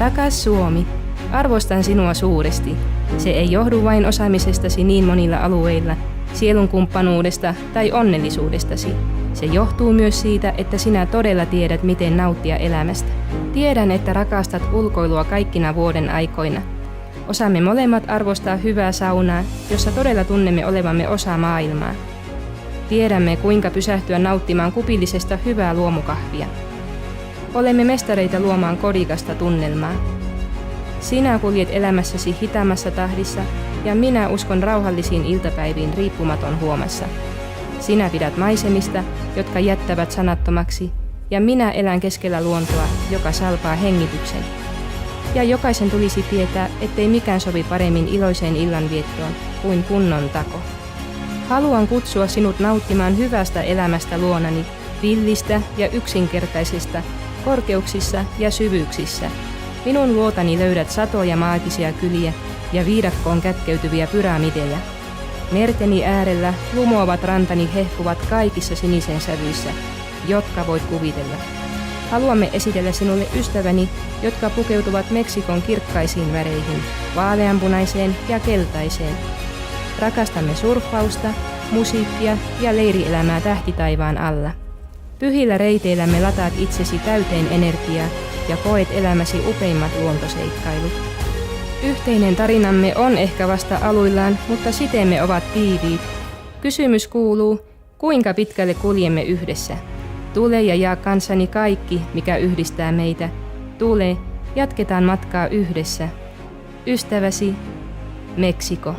Rakas Suomi, arvostan sinua suuresti. Se ei johdu vain osaamisestasi niin monilla alueilla, sielunkumppanuudesta tai onnellisuudestasi. Se johtuu myös siitä, että sinä todella tiedät, miten nauttia elämästä. Tiedän, että rakastat ulkoilua kaikkina vuoden aikoina. Osaamme molemmat arvostaa hyvää saunaa, jossa todella tunnemme olevamme osa maailmaa. Tiedämme, kuinka pysähtyä nauttimaan kupillisesta hyvää luomukahvia. Olemme mestareita luomaan kodikasta tunnelmaa. Sinä kuljet elämässäsi hitaammassa tahdissa ja minä uskon rauhallisiin iltapäiviin riippumaton huomassa. Sinä pidät maisemista, jotka jättävät sanattomaksi, ja minä elän keskellä luontoa, joka salpaa hengityksen. Ja jokaisen tulisi tietää, ettei mikään sovi paremmin iloiseen illanviettoon kuin kunnon tako. Haluan kutsua sinut nauttimaan hyvästä elämästä luonani, villistä ja yksinkertaisesta, korkeuksissa ja syvyyksissä. Minun luotani löydät satoja maagisia kyliä ja viidakkoon kätkeytyviä pyramideja. Merteni äärellä lumoavat rantani hehkuvat kaikissa sinisen sävyissä, jotka voit kuvitella. Haluamme esitellä sinulle ystäväni, jotka pukeutuvat Meksikon kirkkaisiin väreihin, vaaleanpunaiseen ja keltaiseen. Rakastamme surffausta, musiikkia ja leirielämää tähtitaivaan alla. Pyhillä reiteillämme lataat itsesi täyteen energiaa ja koet elämäsi upeimmat luontoseikkailut. Yhteinen tarinamme on ehkä vasta aluillaan, mutta siteemme ovat tiiviit. Kysymys kuuluu, kuinka pitkälle kuljemme yhdessä? Tule ja jaa kanssani kaikki, mikä yhdistää meitä. Tule, jatketaan matkaa yhdessä. Ystäväsi, Meksiko.